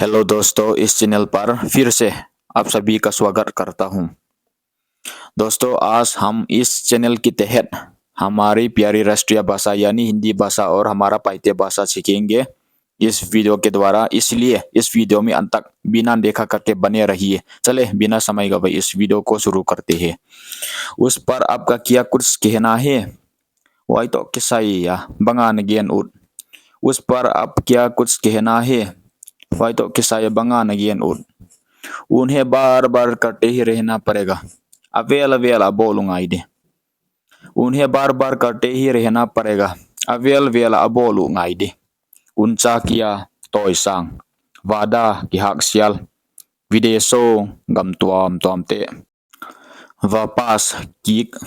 Hello दोस्तों, इस channel पर फिर से आप सभी का स्वागत करता हूं। दोस्तों, आज हम इस चैनल के तहत हमारी प्यारी राष्ट्रीय भाषा यानी हिंदी भाषा और हमारा पाइते भाषा सीखेंगे इस वीडियो के द्वारा। इसलिए इस वीडियो में अंत तक बिना देखा करके बने रहिए। चले बिना समय गवाए इस वीडियो को शुरू करते हैं। उस पर आपका क्या कुछ कहना है? वही तो किस्सा या बंगान गेन उठ। उस पर आप क्या कुछ कहना है? वही तो किस्सा या बंगान गेन उठ। उन्हें बार बार करते ही रहना पड़ेगा। अवेल वेला बोलूंगा इधे। उन्हें बार बार करते ही रहना पड़ेगा। अवेल वेला बोलूंगा इधे। उनचा किया तोय सांग वादा की हक सियाल विदेशो गम तुम तुमते वापस कीक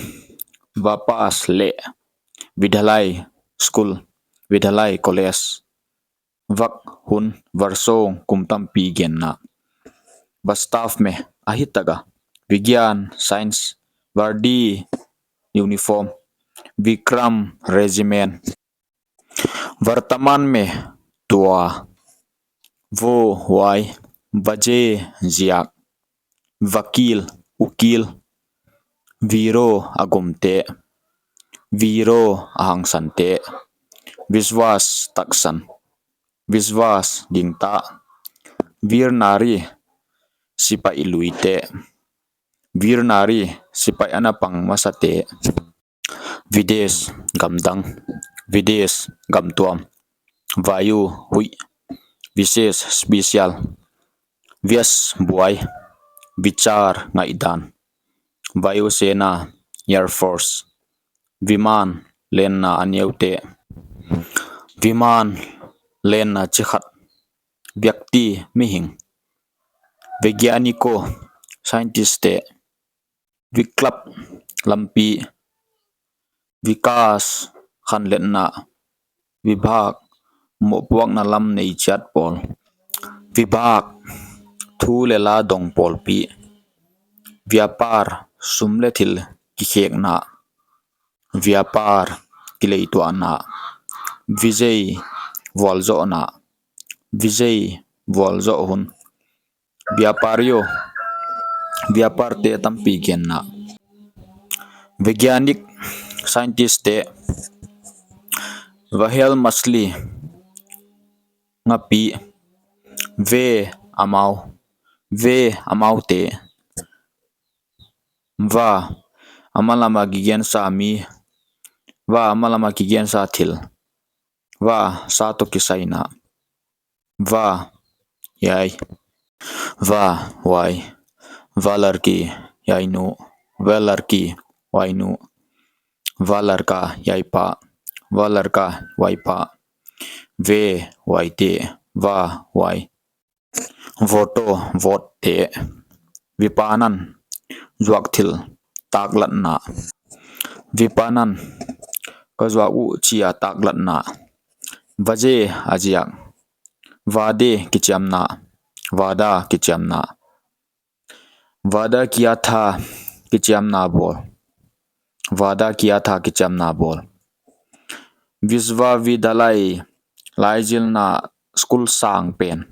वापस ले विद्यालय स्कूल विद्यालय कॉलेज वक हुन वर्षों कुमतम पी गेन्ना बस्ताफ में अहितगा विज्ञान साइंस वर्दी यूनिफॉर्म विक्रम रेजिमेंट वर्तमान में तुआ वो वाई बजे जियाक वकील उकील वीरो अगुमते वीरो अहंगसंते विश्वास तक्सन विश्वास दिंगता वीर नारी सिपाही लुइते वीर नारी सिपाही अनपंग मसते विदेश गमदंग विदेश गमतुम वायु हुई विशेष स्पेशल व्यस बुआई विचार ngaidan वायुसेना एयरफोर्स विमान लेना अन्यउते विमान लेना चिखत व्यक्ति मिहिंग वैज्ञानिकों साइंटिस्ट विक्लप लंपी विकास खन लेना विभाग मोपवक नलम नहीं चाट पोल विभाग थू लेला दोंग पोल पी व्यापार सुमले थिल की खेकना व्यापार किले तो आना विजय वॉल्जो ना विजय वॉल्जो हुन व्यापारियों व्यापार ते तंपी गेन्ना वैज्ञानिक साइंटिस्ट वहेल मछली ngapी वे अमाउ ते वा अमलमा गिगेन सामी वा अमलमा गिगेन सा थिल वा सातो किसाइना वा याई वा वाई वा लड़की याइनु वा लड़की वाइनु वा लड़का याइपा वा लड़का वाइपा वे वाइते वा वाई वोटो वोट ते विपानन जुआकथिल ताकलतना विपानन कजुआउ चिया ताकलतना वजे अजियाक वादे किचमना वादा किचमना वादा किया था किचमना बोल वादा किया था किचमना बोल विश्वविद्यालय लाइजिलना स्कूल सांग पेन